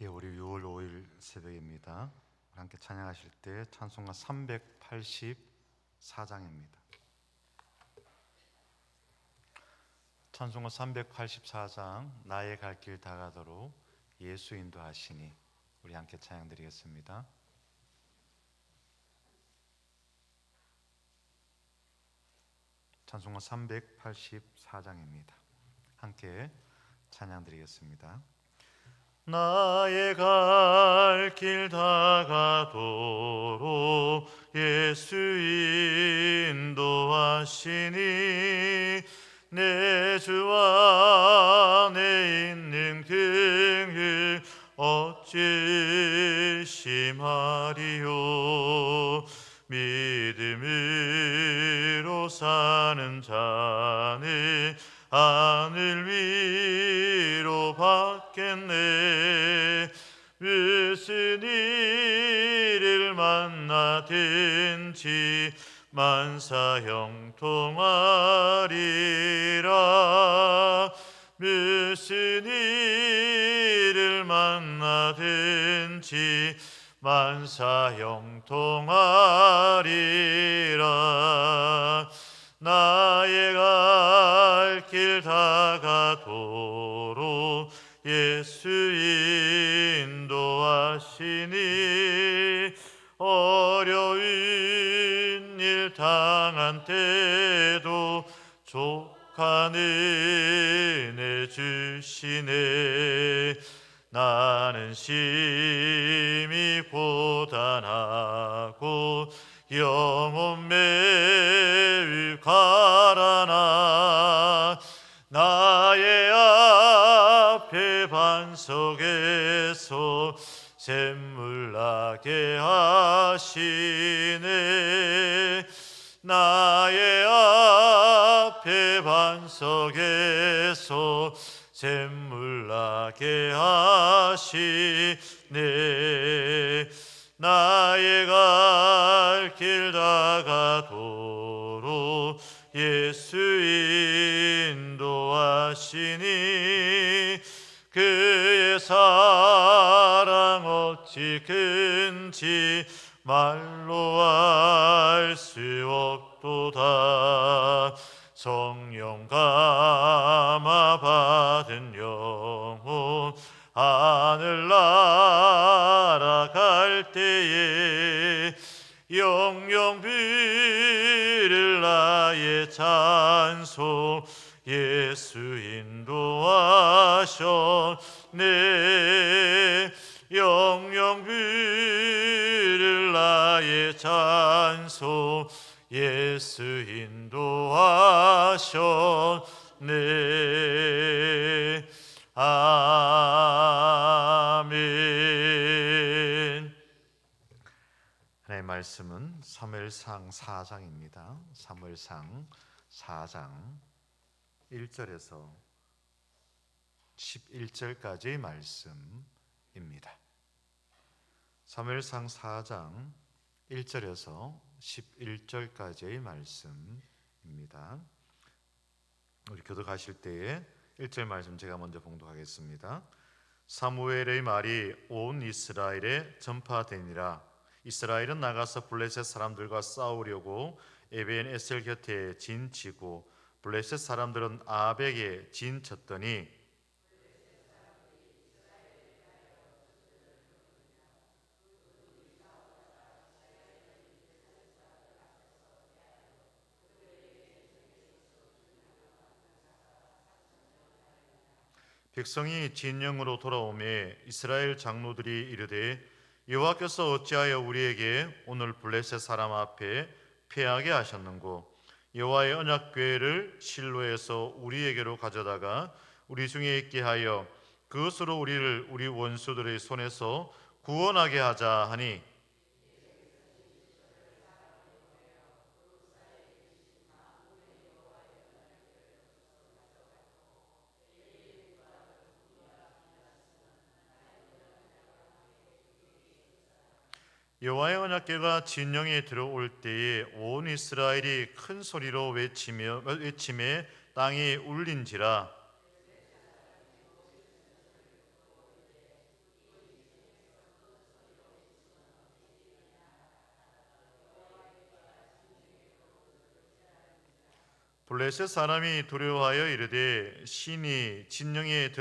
예, 우리 6월 5일 새벽입니다. 함께 찬양하실 때 찬송가 384장입니다. 찬송가 384장 나의 갈 길 다가도록 예수 인도하시니, 우리 함께 찬양 드리겠습니다. 찬송가 384장입니다. 함께 찬양 드리겠습니다. 나의 갈 길 다가도록 예수 인도하시니, 내 주 안에 있는 긍휼 어찌 심하리요. 믿음으로 사는 자는 하늘 위로 받겠네. 무슨 일을 만나든지 만사 형통하리라. 무슨 일을 만나든지 만사 형통하리라. 나의 갈 길 다가도록 예수 인도하시니, 어려운 일 당한 때도 족한 은혜 주시네. 나는 심히 고단하고 영혼 매우 가라나, 나의 앞에 반석에서 샘물 나게 하시네. 나의 앞에 반석에서 샘물 나게 하시네. 나의 갈 길 다가도록 예수 인도하시니, 그의 사랑 어찌 큰지 말로 알 수 없도다. 성령 감화 받은 영혼 하늘 날아갈 때에 영영 부를 나의 찬송 예수 인도하셨네. 영영 부를 나의 찬송 예수 인도하셨네. 아멘. 하나님의 말씀은 사무엘상 4장입니다. 사무엘상 4장 1절에서 11절까지의 말씀입니다. 사무엘상 4장 1절에서 11절까지의 말씀입니다. 우리 교독하실 때에 1절 말씀 제가 먼저 봉독하겠습니다. 사무엘의 말이 온 이스라엘에 전파되니라. 이스라엘은 나가서 블레셋 사람들과 싸우려고 에벤 에셀 곁에 진치고, 블레셋 사람들은 아벡에 진쳤더니, 백성이 진영으로 돌아오매 이스라엘 장로들이 이르되, 여호와께서 어찌하여 우리에게 오늘 블레셋 사람 앞에 패하게 하셨는고? 여호와의 언약궤를 실로에서 우리에게로 가져다가 우리 중에 있게 하여 그것으로 우리를 우리 원수들의 손에서 구원하게 하자 하니, 여호와의 언약궤가 진영에 들어올 때에 온 이스라엘이 큰 소리로 외침에 땅이 울린지라. 블레셋 사람이 두려워하여 이르되 신이 진영에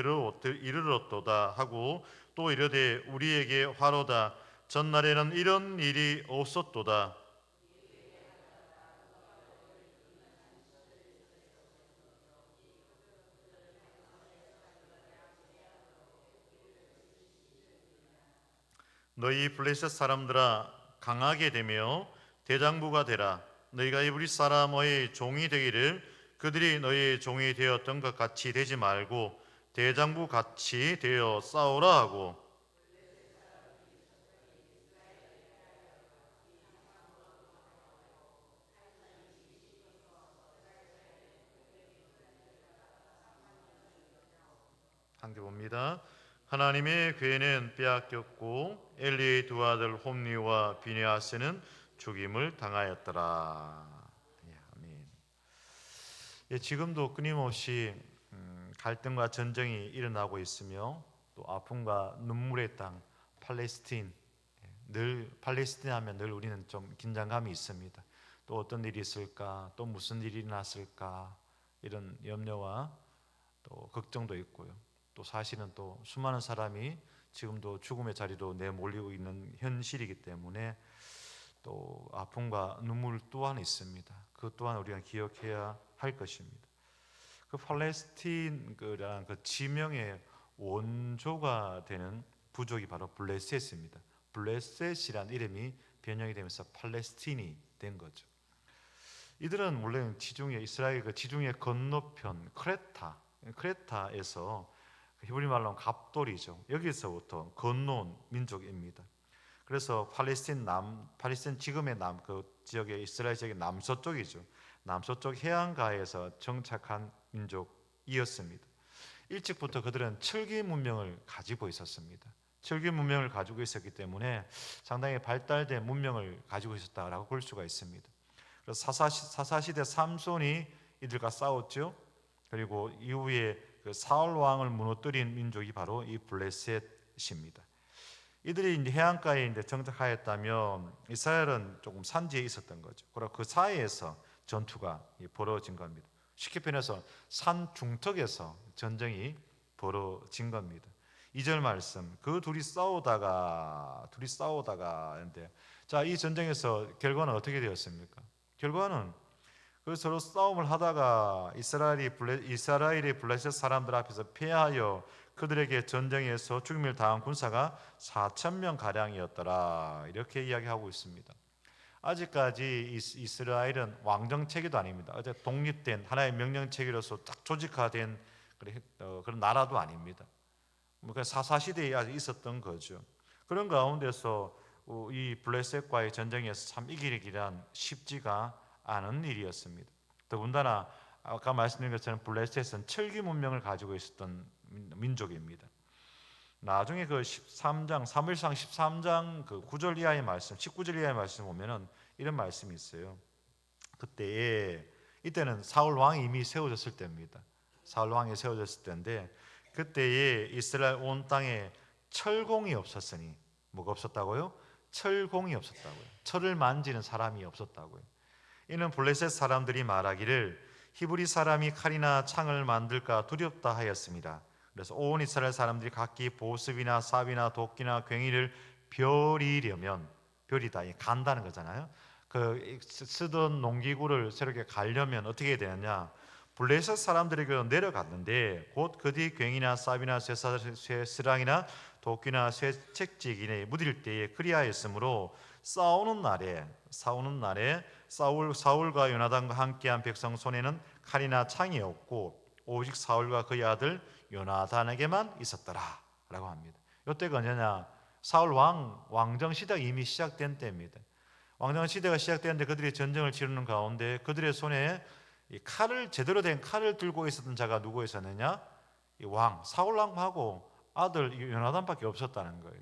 이르렀도다 하고 또 이르되 우리에게 화로다. 전날에는 이런 일이 없었도다. 너희 블레셋 사람들아 강하게 되며 대장부가 되라. 너희가 이브리 사람의 종이 되기를 그들이 너희의 종이 되었던 것 같이 되지 말고 대장부 같이 되어 싸우라 하고. 함께 봅니다. 하나님의 괴는 빼앗겼고 엘리의 두 아들 홈리와 비네아스는 죽임을 당하였더라. 예, 아멘. 예, 지금도 끊임없이 갈등과 전쟁이 일어나고 있으며 또 아픔과 눈물의 땅 팔레스틴, 늘 팔레스틴 하면 늘 우리는 좀 긴장감이 있습니다. 또 어떤 일이 있을까, 또 무슨 일이 일어났을까, 이런 염려와 또 걱정도 있고요. 또 사실은 또 수많은 사람이 지금도 죽음의 자리로 내몰리고 있는 현실이기 때문에 또 아픔과 눈물 또한 있습니다. 그 또한 우리가 기억해야 할 것입니다. 그 팔레스틴이라는 그 지명의 원조가 되는 부족이 바로 블레셋입니다. 블레셋이란 이름이 변형이 되면서 팔레스틴이 된 거죠. 이들은 원래 지중해 이스라엘 그 지중해 건너편 크레타에서 히브리 말로 하면 갑돌이죠. 여기서부터 건너온 민족입니다. 그래서 팔레스틴 지금의 그 지역의 이스라엘 지역의 남서쪽이죠. 남서쪽 해안가에서 정착한 민족이었습니다. 일찍부터 그들은 철기 문명을 가지고 있었습니다. 철기 문명을 가지고 있었기 때문에 상당히 발달된 문명을 가지고 있었다라고 볼 수가 있습니다. 그래서 사사시대 삼손이 이들과 싸웠죠. 그리고 이후에 그 사울 왕을 무너뜨린 민족이 바로 이 블레셋입니다. 이들이 이제 해안가에 이제 정착하였다면 이스라엘은 조금 산지에 있었던 거죠. 그리고 그 사이에서 전투가 벌어진 겁니다. 쉽게 표현해서 산 중턱에서 전쟁이 벌어진 겁니다. 2절 말씀, 그 둘이 싸우다가 인데, 자, 이 전쟁에서 결과는 어떻게 되었습니까? 결과는 그 서로 싸움을 하다가 이스라엘이 블레셋 사람들 앞에서 패하여 그들에게 전쟁에서 죽임을 당한 군사가 4,000명 가량이었더라. 이렇게 이야기하고 있습니다. 아직까지 이스라엘은 왕정 체계도 아닙니다. 어제 독립된 하나의 명령 체계로서 딱 조직화된 그런 나라도 아닙니다. 사사 시대에 아직 있었던 거죠. 그런 가운데서 이 블레셋과의 전쟁에서 참 이기기란 쉽지가 않은 일이었습니다. 더군다나 아까 말씀드린 것처럼 블레셋은 철기 문명을 가지고 있었던 민족입니다. 나중에 그 13장 사무엘상 13장 그 9절 이하의 말씀, 19절 이하의 말씀 보면은 이런 말씀이 있어요. 이때는 사울 왕이 이미 세워졌을 때입니다. 사울 왕이 세워졌을 때인데 그때에 이스라엘 온 땅에 철공이 없었으니 뭐가 없었다고요? 철공이 없었다고요. 철을 만지는 사람이 없었다고요. 이는 블레셋 사람들이 말하기를 히브리 사람이 칼이나 창을 만들까 두렵다 하였습니다. 그래서 온 이스라엘 사람들이 각기 보습이나 삽이나 도끼나 괭이를 벼리려면, 벼리다 간다는 거잖아요. 그 쓰던 농기구를 새롭게 갈려면 어떻게 되느냐? 블레셋 사람들에게 내려갔는데 곧 그 뒤 괭이나 삽이나 쇠스랑이나 도끼나 쇠책지기에 묻을 때에 그리하였으므로 싸우는 날에 사울과 요나단과 함께한 백성 손에는 칼이나 창이 없고 오직 사울과 그의 아들 요나단에게만 있었더라라고 합니다. 이때가 언제냐? 사울 왕정 시대가 이미 시작된 때입니다. 왕정 시대가 시작되는데 그들이 전쟁을 치르는 가운데 그들의 손에 이 제대로 된 칼을 들고 있었던 자가 누구 있었느냐? 이 사울 왕하고 아들 요나단밖에 없었다는 거예요.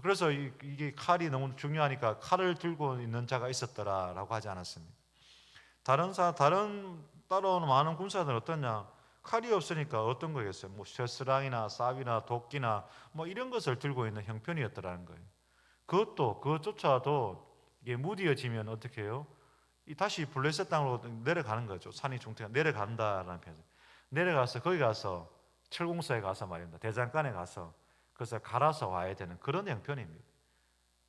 그래서 이게 칼이 너무 중요하니까 칼을 들고 있는 자가 있었더라라고 하지 않았습니다. 다른 따라오는 많은 군사들은 어떠냐? 칼이 없으니까 어떤 거겠어요? 뭐 쇠스랑이나 삽이나 도끼나 뭐 이런 것을 들고 있는 형편이었더라는 거예요. 그것조차도 이게 무디어지면 어떻게 해요? 다시 블레셋 땅으로 내려가는 거죠. 산이 중퇴가 내려간다라는 표현. 내려가서 거기 가서 철공소에 가서 말입니다. 대장간에 가서 그래서 갈아서 와야 되는 그런 형편입니다.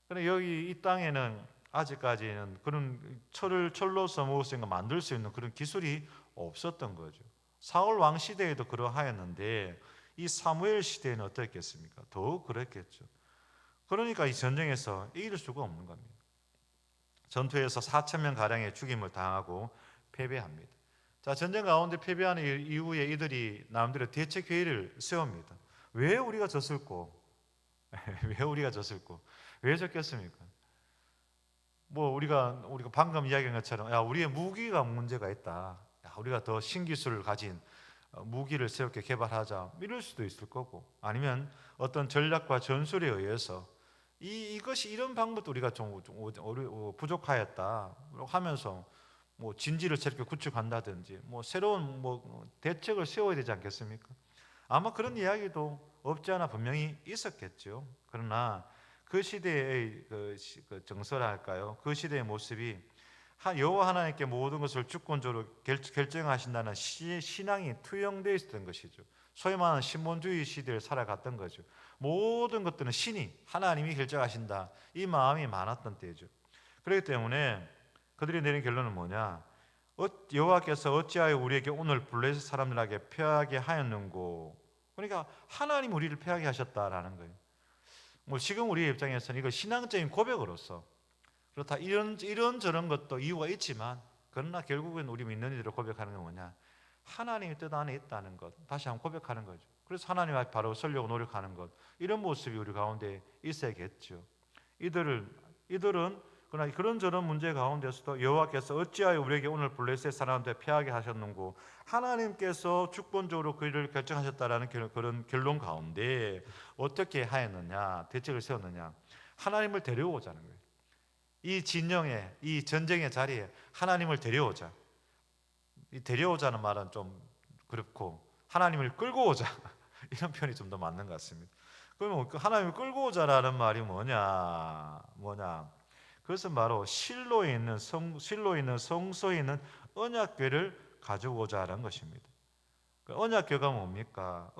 그런데 여기 이 땅에는 아직까지는 그런 철로서 무엇인가 만들 수 있는 그런 기술이 없었던 거죠. 사울 왕 시대에도 그러하였는데 이 사무엘 시대에는 어떻겠습니까? 더욱 그랬겠죠. 그러니까 이 전쟁에서 이길 수가 없는 겁니다. 전투에서 4천 명 가량의 죽임을 당하고 패배합니다. 자, 전쟁 가운데 패배하는 이후에 이들이 나름대로 대책 회의를 세웁니다. 왜 우리가 졌을꼬? 왜 우리가 졌을꼬? 왜 졌겠습니까? 뭐 우리가 방금 이야기한 것처럼 우리의 무기가 문제가 있다. 우리가 더 신기술을 가진 무기를 새롭게 개발하자. 이럴 수도 있을 거고, 아니면 어떤 전략과 전술에 의해서 이것이 이런 방법도 우리가 좀 부족하였다 하면서 뭐 진지를 새롭게 구축한다든지 뭐 새로운 뭐 대책을 세워야 되지 않겠습니까? 아마 그런 이야기도 없지 않아 분명히 있었겠죠. 그러나 그 시대의 그 정서랄까요? 그 시대의 모습이 여호와 하나님께 모든 것을 주권적으로 결정하신다는 신앙이 투영되어 있었던 것이죠. 소위 말하는 신본주의 시대를 살아갔던 거죠. 모든 것들은 신이 하나님이 결정하신다, 이 마음이 많았던 때죠. 그렇기 때문에 그들이 내린 결론은 뭐냐? 여호와께서 어찌하여 우리에게 오늘 블레셋 사람들에게 패하게 하였는고? 그러니까 하나님 우리를 패하게 하셨다라는 거예요. 뭐 지금 우리의 입장에서는 이거 신앙적인 고백으로서 그렇다 이런 저런 것도 이유가 있지만, 그러나 결국은 우리 믿는 이들을 고백하는 건 뭐냐? 하나님의 뜻 안에 있다는 것, 다시 한번 고백하는 거죠. 그래서 하나님 앞에 바로 서려고 노력하는 것, 이런 모습이 우리 가운데 있어야겠죠. 이들은 그러나 그런저런 문제 가운데서도 여호와께서 어찌하여 우리에게 오늘 블레셋 사람한테 패하게 하셨는고, 하나님께서 주권적으로 그를 결정하셨다라는 그런 결론 가운데 어떻게 하였느냐, 대책을 세웠느냐? 하나님을 데려오자는 거예요. 이 진영에, 이 전쟁의 자리에 하나님을 데려오자. 이 데려오자는 말은 좀 그렇고, 하나님을 끌고 오자 이런 표현이 좀 더 맞는 것 같습니다. 그러면 하나님을 끌고 오자라는 말이 뭐냐? 그것은 바로 실로에 있는 성소에 있는 언약궤를 가져오자라는 것입니다. 언약궤가 뭡니까?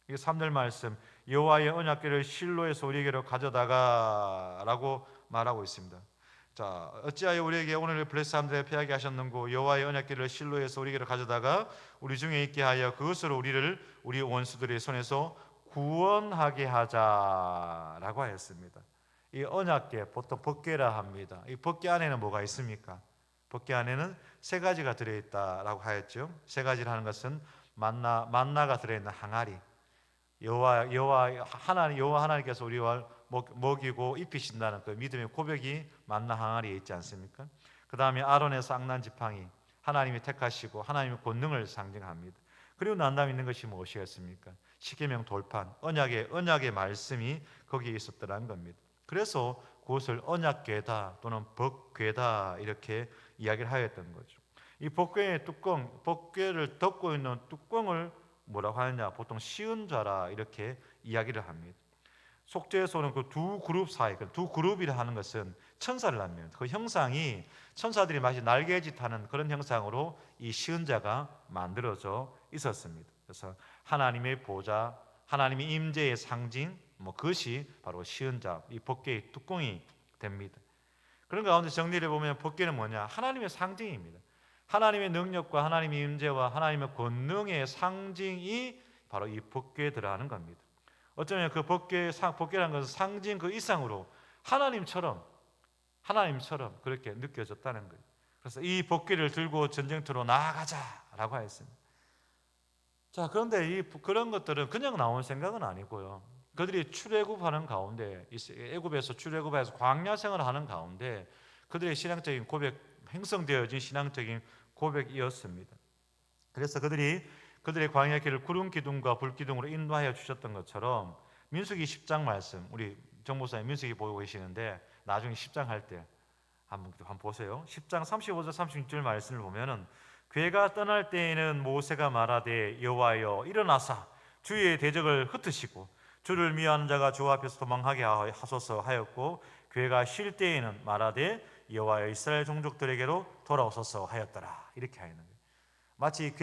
이게 3절 말씀, 여호와의 언약궤를 실로에서 우리에게로 가져다가라고 말하고 있습니다. 자, 어찌하여 우리에게 오늘 블레셋 사람들에게 패하게 하셨는고, 여호와의 언약궤를 실로에서 우리에게로 가져다가 우리 중에 있게 하여 그것으로 우리 원수들의 손에서 구원하게 하자라고 하였습니다. 이 언약궤 보통 법궤라 합니다. 이 법궤 안에는 뭐가 있습니까? 법궤 안에는 세 가지가 들어있다라고 하였죠. 세 가지라는 것은 만나가 들어있는 항아리, 여호와 하나님께서 우리와 먹이고 입히신다는 그 믿음의 고백이 만나 항아리에 있지 않습니까? 그 다음에 아론의 쌍난 지팡이, 하나님이 택하시고 하나님의 권능을 상징합니다. 그리고 난 다음에 있는 것이 무엇이었습니까? 십계명 돌판, 언약의 말씀이 거기에 있었더라는 겁니다. 그래서 그것을 언약궤다 또는 법궤다 이렇게 이야기를 하였던 거죠. 이 법궤의 법궤를 덮고 있는 뚜껑을 뭐라고 하느냐? 보통 시은좌라 이렇게 이야기를 합니다. 속죄소는 그 두 그룹 사이, 두 그룹이라 하는 것은 천사를 합니다. 그 형상이 천사들이 마치 날개짓하는 그런 형상으로 이 시은자가 만들어져 있었습니다. 그래서 하나님의 보좌, 하나님의 임재의 상징, 그것이 바로 시은자, 이 법궤의 뚜껑이 됩니다. 그런 가운데 정리를 보면 법궤는 뭐냐? 하나님의 상징입니다. 하나님의 능력과 하나님의 임재와 하나님의 권능의 상징이 바로 이 법궤에 들어가는 겁니다. 어쩌면 그 법궤라는 것은 상징 그 이상으로 하나님처럼 그렇게 느껴졌다는 거예요. 그래서 이 법궤를 들고 전쟁터로 나아가자라고 하였습니다. 자, 그런데 그런 것들은 그냥 나온 생각은 아니고요. 그들이 출애굽하는 가운데, 애굽에서 출애굽해서 광야 생활을 하는 가운데 그들의 신앙적인 고백, 형성되어진 신앙적인 고백이었습니다. 그래서 그들의 광야 길을 구름 기둥과 불 기둥으로 인도하여 주셨던 것처럼 민수기 10장 말씀, 우리 정 목사님 민수기 보고 계시는데 나중에 10장 할 때 한번 보세요. 10장 35절 36절 말씀을 보면은, 괴가 떠날 때에는 모세가 말하되 여호와여 일어나사 주의 대적을 흩으시고 주를 미워하는 자가 주 앞에서 도망하게 하소서 하였고, 괴가 쉴 때에는 말하되 여호와여 이스라엘 종족들에게로 돌아오소서 하였더라. 이렇게 하는 거예요. 마치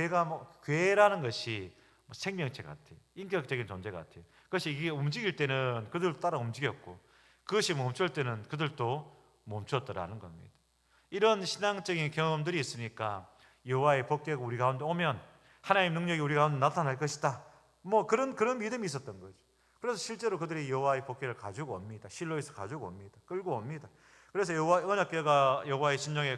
교회라는 것이 생명체 같아요. 인격적인 존재 같아요. 그것이 이게 움직일 때는 그들도 따라 움직였고 그것이 멈출 때는 그들도 멈췄더라는 겁니다. 이런 신앙적인 경험들이 있으니까 여호와의 복귀가 우리 가운데 오면 하나님의 능력이 우리 가운데 나타날 것이다. 그런 믿음이 있었던 거죠. 그래서 실제로 그들이 여호와의 복귀를 가지고 옵니다. 실로에서 가지고 옵니다. 끌고 옵니다. 그래서 여호와의 진영에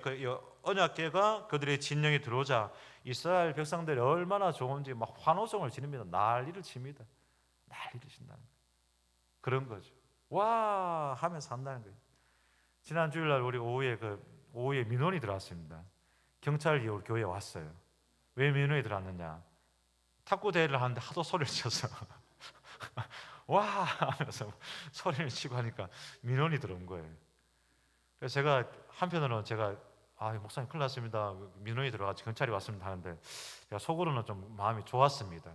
언약궤가 그들의 진영에 들어오자 이스라엘 백성들이 얼마나 좋은지 막 환호성을 지릅니다. 난리를 칩니다. 난리를 친다는 거예요. 그런 거죠. 와 하면서 한다는 거예요. 지난 주일날 우리 오후에 민원이 들어왔습니다. 경찰이 우리 교회에 왔어요. 왜 민원이 들어왔느냐? 탁구 대회를 하는데 하도 소리를 쳐서 와 하면서 소리를 치고 하니까 민원이 들어온 거예요. 그래서 제가 한편으로는 목사님 큰일 났습니다. 민원이 들어가지고 경찰이 왔습니다 하는데 제가 속으로는 좀 마음이 좋았습니다.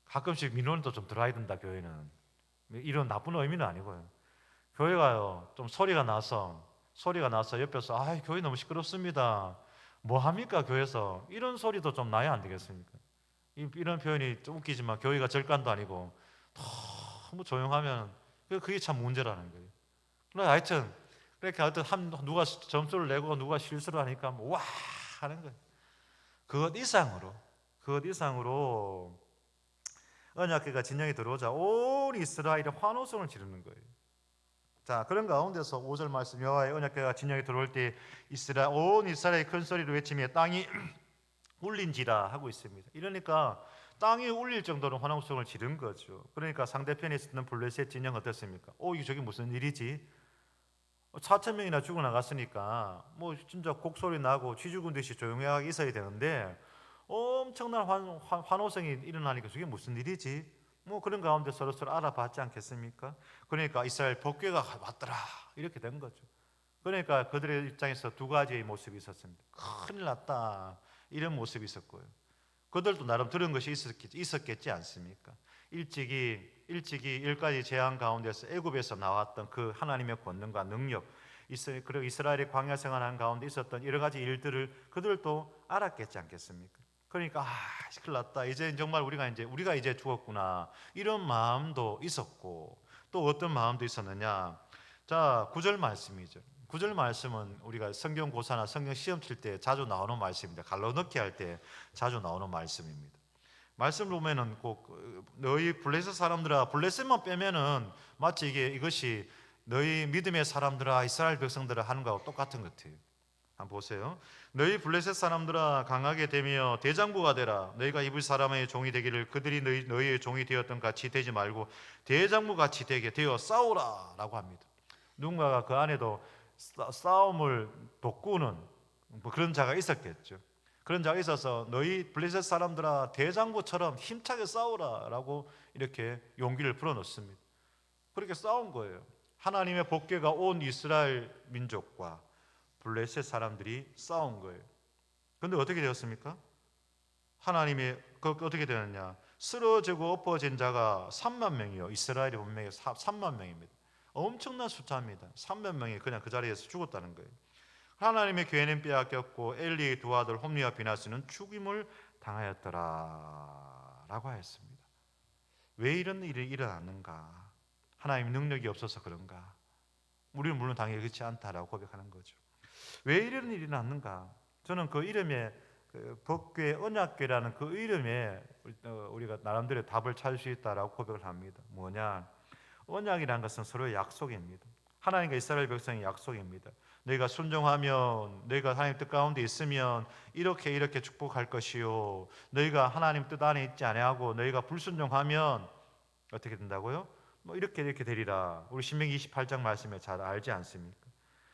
가끔씩 민원도 좀 들어야 된다 교회는. 이런 나쁜 의미는 아니고요. 교회가요 좀 소리가 나서 옆에서 교회 너무 시끄럽습니다. 뭐 합니까 교회에서 이런 소리도 좀 나야 안 되겠습니까? 이런 표현이 좀 웃기지만 교회가 절간도 아니고 너무 조용하면 그게 참 문제라는 거예요. 그러나 하여튼 그렇게 누가 점수를 내고 누가 실수를 하니까 와 하는 거예요. 그것 이상으로 언약궤가 진영에 들어오자 온 이스라엘이 환호성을 지르는 거예요. 자, 그런 가운데서 5절 말씀 여호와의 언약궤가 진영에 들어올 때 온 이스라엘이 큰 소리로 외치며 땅이 울린지라 하고 있습니다. 이러니까 땅이 울릴 정도로 환호성을 지른 거죠. 그러니까 상대편에 있었던 블레셋 진영 어떻습니까? 저게 무슨 일이지? 4천 명이나 죽어나갔으니까 진짜 곡소리 나고 쥐 죽은 듯이 조용하게 있어야 되는데 엄청난 환호성이 일어나니까 저게 무슨 일이지? 그런 가운데 서로 알아봤지 않겠습니까? 그러니까 이스라엘 복귀가 왔더라 이렇게 된 거죠. 그러니까 그들의 입장에서 두 가지의 모습이 있었습니다. 큰일 났다 이런 모습이 있었고요. 그들도 나름 들은 것이 있었겠지 않습니까? 일찍이 10가지 재앙 가운데서 애굽에서 나왔던 그 하나님의 권능과 능력, 그리고 이스라엘의 광야 생활하는 가운데 있었던 여러 가지 일들을 그들도 알았겠지 않겠습니까? 그러니까 큰일 났다. 이제 정말 우리가 이제 죽었구나. 이런 마음도 있었고 또 어떤 마음도 있었느냐? 자, 9절 말씀이죠. 9절 말씀은 우리가 성경 고사나 성경 시험 칠 때 자주 나오는 말씀입니다. 갈라넣기 할 때 자주 나오는 말씀입니다. 말씀을 보면은 꼭 너희 블레셋 사람들아, 블레셋만 빼면은 마치 이것이 너희 믿음의 사람들아, 이스라엘 백성들아 하는 거하고 똑같은 것 같아요. 한번 보세요. 너희 블레셋 사람들아 강하게 되며 대장부가 되라. 너희가 이불 사람의 종이 되기를 그들이 너희의 종이 되었던 같이 되지 말고 대장부 같이 되게 되어 싸우라라고 합니다. 누군가가 그 안에도 싸움을 돋구는 그런 자가 있었겠죠. 그런 자가 있어서 너희 블레셋 사람들아 대장부처럼 힘차게 싸우라라고 이렇게 용기를 불어넣습니다. 그렇게 싸운 거예요. 하나님의 복궤가 온 이스라엘 민족과 블레셋 사람들이 싸운 거예요. 그런데 어떻게 되었습니까? 어떻게 되었냐? 쓰러지고 엎어진 자가 3만 명이요. 이스라엘이 분명히 3만 명입니다. 엄청난 숫자입니다. 3만 명이 그냥 그 자리에서 죽었다는 거예요. 하나님의 계획은 빼앗겼고 엘리의 두 아들 홈리와 비나스는 죽임을 당하였더라라고 하였습니다. 왜 이런 일이 일어났는가? 하나님의 능력이 없어서 그런가? 우리는 물론 당연히 그렇지 않다라고 고백하는 거죠. 왜 이런 일이 일어났는가? 저는 그 이름에 복궤 언약궤라는 그 이름에 우리가 나름대로 답을 찾을 수 있다라고 고백을 합니다. 뭐냐? 언약이라는 것은 서로의 약속입니다. 하나님과 이스라엘 백성의 약속입니다. 너희가 순종하면, 너희가 하나님 뜻 가운데 있으면 이렇게 축복할 것이요. 너희가 하나님 뜻 안에 있지 아니하고 너희가 불순종하면 어떻게 된다고요? 이렇게 되리라. 우리 신명기 28장 말씀에 잘 알지 않습니까?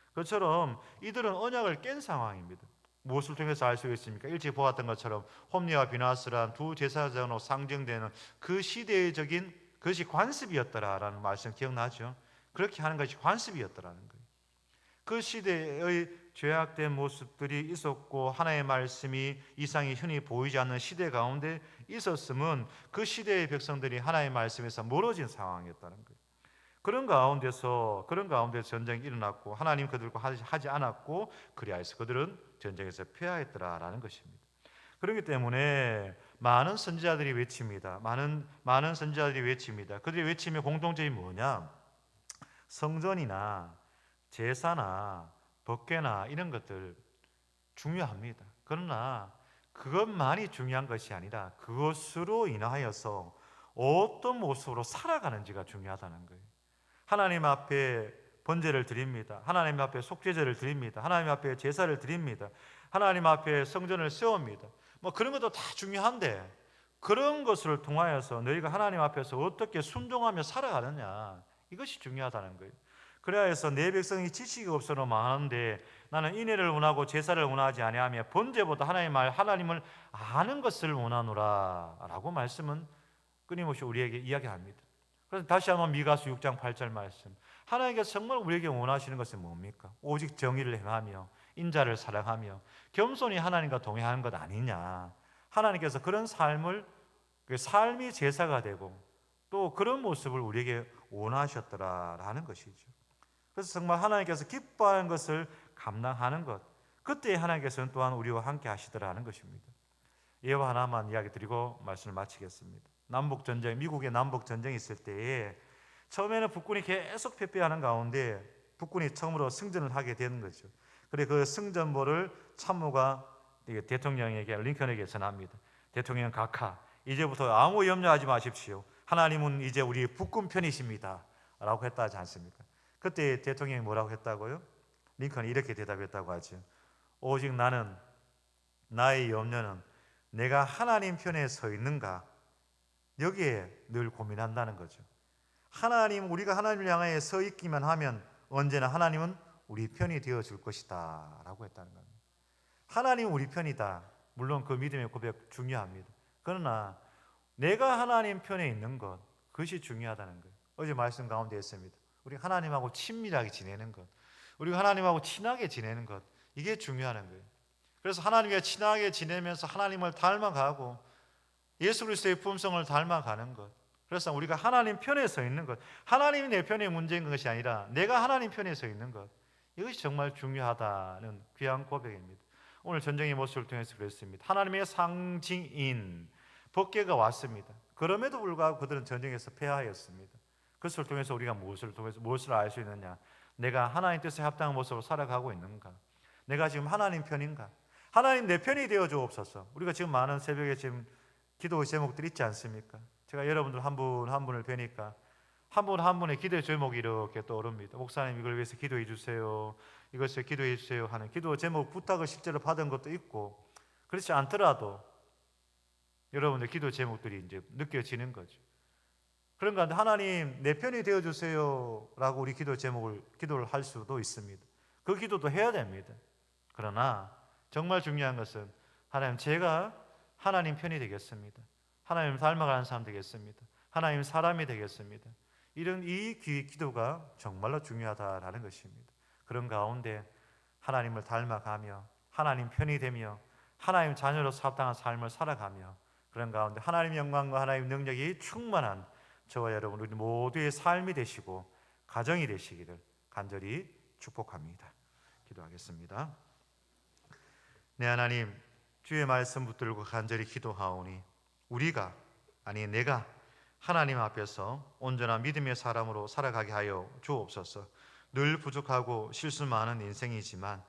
그것처럼 이들은 언약을 깬 상황입니다. 무엇을 통해서 알 수 있습니까? 일찍 보았던 것처럼 홈리와 비나스란 두 제사장으로 상징되는 그 시대적인 그것이 관습이었더라라는 말씀 기억나죠? 그렇게 하는 것이 관습이었더라는 거예요. 그 시대의 죄악된 모습들이 있었고 하나님의 말씀이 이상이 흔히 보이지 않는 시대 가운데 있었음은 그 시대의 백성들이 하나님의 말씀에서 멀어진 상황이었다는 거예요. 그런 가운데서 전쟁이 일어났고 하나님 그들과 하지 않았고 그리하여서 그들은 전쟁에서 패하였더라라는 것입니다. 그렇기 때문에 많은 선지자들이 외칩니다. 많은 선지자들이 외칩니다. 그들의 외침의 공통점이 뭐냐? 성전이나 제사나 법궤나 이런 것들 중요합니다. 그러나 그것만이 중요한 것이 아니라 그것으로 인하여서 어떤 모습으로 살아가는지가 중요하다는 거예요. 하나님 앞에 번제를 드립니다. 하나님 앞에 속죄제를 드립니다. 하나님 앞에 제사를 드립니다. 하나님 앞에 성전을 세웁니다. 뭐 그런 것도 다 중요한데 그런 것을 통하여서 너희가 하나님 앞에서 어떻게 순종하며 살아가느냐, 이것이 중요하다는 거예요. 그래야해서 내 백성이 지식이 없어도 망하는데 나는 인애를 원하고 제사를 원하지 아니하며 번제보다 하나님을 아는 것을 원하노라라고 말씀은 끊임없이 우리에게 이야기합니다. 그래서 다시 한번 미가서 6장 8절 말씀, 하나님께서 정말 우리에게 원하시는 것은 뭡니까? 오직 정의를 행하며 인자를 사랑하며 겸손히 하나님과 동행하는 것 아니냐. 하나님께서 그런 삶이 제사가 되고 또 그런 모습을 우리에게 원하셨더라라는 것이죠. 그래서 정말 하나님께서 기뻐하는 것을 감당하는 것, 그때 하나님께서는 또한 우리와 함께 하시더라는 것입니다. 예화 하나만 이야기 드리고 말씀을 마치겠습니다. 미국의 남북 전쟁이 있을 때에 처음에는 북군이 계속 패배하는 가운데 북군이 처음으로 승전을 하게 되는 거죠. 그래 그 승전보를 참모가 대통령에게, 링컨에게 전합니다. 대통령 각하, 이제부터 아무 염려하지 마십시오. 하나님은 이제 우리 북군 편이십니다 라고 했다 하지 않습니까? 그때 대통령이 뭐라고 했다고요? 링컨이 이렇게 대답했다고 하죠. 오직 나의 염려는 내가 하나님 편에 서 있는가, 여기에 늘 고민한다는 거죠. 우리가 하나님을 향하여 서 있기만 하면 언제나 하나님은 우리 편이 되어 줄 것이다 라고 했다는 겁니다. 하나님은 우리 편이다. 물론 그 믿음의 고백 중요합니다. 그러나 내가 하나님 편에 있는 것, 그것이 중요하다는 거예요. 어제 말씀 가운데 있습니다. 우리 하나님하고 친밀하게 지내는 것, 우리가 하나님하고 친하게 지내는 것, 이게 중요한 거예요. 그래서 하나님과 친하게 지내면서 하나님을 닮아가고 예수 그리스도의 품성을 닮아가는 것, 그래서 우리가 하나님 편에 서 있는 것, 하나님이 내 편에 문제인 것이 아니라 내가 하나님 편에 서 있는 것, 이것이 정말 중요하다는 귀한 고백입니다. 오늘 전쟁의 모습을 통해서 그랬습니다. 하나님의 상징인 법궤가 왔습니다. 그럼에도 불구하고 그들은 전쟁에서 패하였습니다. 그것을 통해서 우리가 무엇을 알 수 있느냐? 내가 하나님 뜻에 합당한 모습으로 살아가고 있는가? 내가 지금 하나님 편인가? 하나님 내 편이 되어 주옵소서. 우리가 지금 많은 새벽에 지금 기도 제목들 있지 않습니까? 제가 여러분들 한 분 한 분을 뵈니까 한 분 한 분의 기도의 제목이 이렇게 떠오릅니다. 목사님 이걸 위해서 기도해 주세요. 이것을 기도해 주세요 하는 기도 제목 부탁을 실제로 받은 것도 있고, 그렇지 않더라도 여러분의 기도 제목들이 이제 느껴지는 거죠. 그런가 하나님 내 편이 되어 주세요라고 우리 기도를 할 수도 있습니다. 그 기도도 해야 됩니다. 그러나 정말 중요한 것은 하나님, 제가 하나님 편이 되겠습니다. 하나님 닮아가는 사람 되겠습니다. 하나님 사람이 되겠습니다. 이 기도가 정말로 중요하다라는 것입니다. 그런 가운데 하나님을 닮아가며 하나님 편이 되며 하나님 자녀로서 합당한 삶을 살아가며 그런 가운데 하나님의 영광과 하나님의 능력이 충만한 저와 여러분 우리 모두의 삶이 되시고 가정이 되시기를 간절히 축복합니다. 기도하겠습니다. 네, 하나님, 주의 말씀 붙들고 간절히 기도하오니 내가 하나님 앞에서 온전한 믿음의 사람으로 살아가게 하여 주옵소서. 늘 부족하고 실수 많은 인생이지만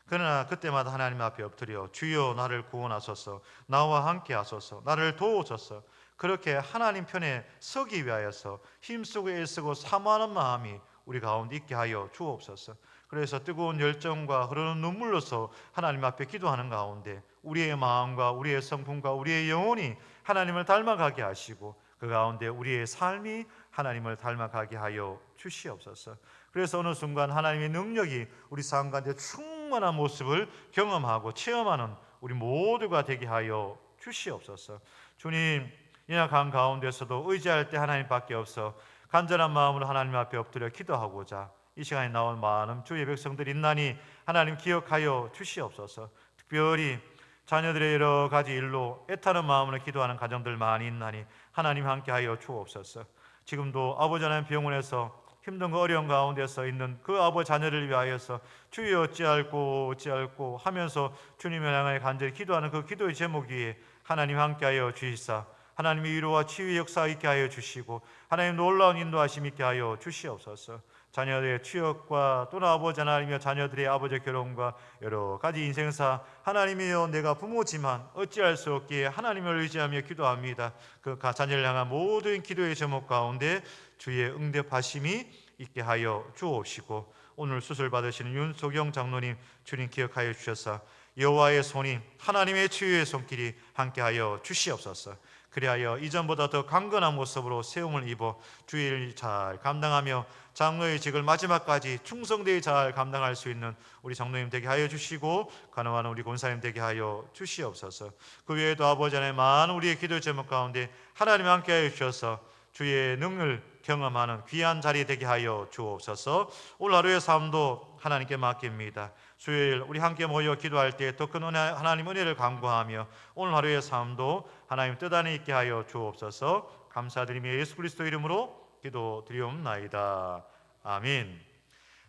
그러나 그때마다 하나님 앞에 엎드려 주여 나를 구원하소서, 나와 함께 하소서, 나를 도우소서, 그렇게 하나님 편에 서기 위하여서 힘쓰고 애쓰고 사모하는 마음이 우리 가운데 있게 하여 주옵소서. 그래서 뜨거운 열정과 흐르는 눈물로서 하나님 앞에 기도하는 가운데 우리의 마음과 우리의 성품과 우리의 영혼이 하나님을 닮아가게 하시고 그 가운데 우리의 삶이 하나님을 닮아가게 하여 주시옵소서. 그래서 어느 순간 하나님의 능력이 우리 삶 가운데 충만한 모습을 경험하고 체험하는 우리 모두가 되게 하여 주시옵소서. 주님, 연약한 가운데서도 의지할 때 하나님밖에 없어 간절한 마음으로 하나님 앞에 엎드려 기도하고자 이 시간에 나온 많은 주의 백성들이 있나니 하나님 기억하여 주시옵소서. 특별히 자녀들의 여러 가지 일로 애타는 마음으로 기도하는 가정들 많이 있나니 하나님 함께하여 주옵소서. 지금도 아버지 하나님 병원에서 힘든 그 어려운 가운데서 있는 그 아버지 자녀를 위하여서 주여 어찌할꼬 하면서 주님을 향하여 간절히 기도하는 그 기도의 제목 위에 하나님 함께하여 주시사 하나님의 위로와 치유의 역사 있게 하여 주시고 하나님 놀라운 인도하심 있게 하여 주시옵소서. 자녀들의 취업과 또는 아버지 하나님이여 자녀들의 아버지의 결혼과 여러 가지 인생사 하나님이여 내가 부모지만 어찌할 수 없기에 하나님을 의지하며 기도합니다. 그 자녀를 향한 모든 기도의 제목 가운데 주의 응답하심이 있게 하여 주옵시고 오늘 수술 받으시는 윤소경 장로님 주님 기억하여 주셔서 여호와의 손이 하나님의 치유의 손길이 함께하여 주시옵소서. 그리하여 이전보다 더 강건한 모습으로 세움을 입어 주의 일 잘 감당하며 장로의 직을 마지막까지 충성되이 잘 감당할 수 있는 우리 장로님 되게 하여 주시고 가능한 우리 권사님 되게 하여 주시옵소서. 그 외에도 아버지 하나님 많은 우리의 기도 제목 가운데 하나님 함께 하여 주셔서 주의 능을 경험하는 귀한 자리 되게 하여 주옵소서. 오늘 하루의 삶도 하나님께 맡깁니다. 수요일 우리 함께 모여 기도할 때 더 큰 하나님 은혜를 간구하며 오늘 하루의 삶도 하나님 뜻 안에 있게 하여 주옵소서. 감사드리며 예수 그리스도 이름으로 기도드리옵나이다. 아멘.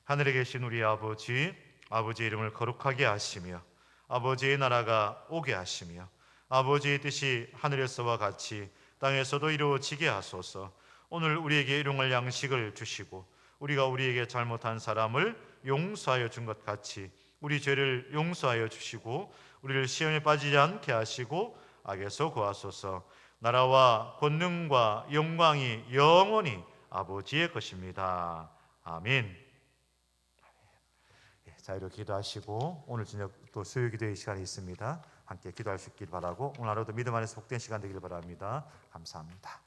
하늘에 계신 우리 아버지, 아버지의 이름을 거룩하게 하시며 아버지의 나라가 오게 하시며 아버지의 뜻이 하늘에서와 같이 땅에서도 이루어지게 하소서. 오늘 우리에게 일용할 양식을 주시고 우리가 우리에게 잘못한 사람을 용서하여 준 것 같이 우리 죄를 용서하여 주시고 우리를 시험에 빠지지 않게 하시고 악에서 구하소서. 나라와 권능과 영광이 영원히 아버지의 것입니다. 아멘. 자, 이렇게 기도하시고 오늘 저녁 또 수요 기도의 시간이 있습니다. 함께 기도할 수 있길 바라고 오늘 하루도 믿음 안에서 복된 시간 되길 바랍니다. 감사합니다.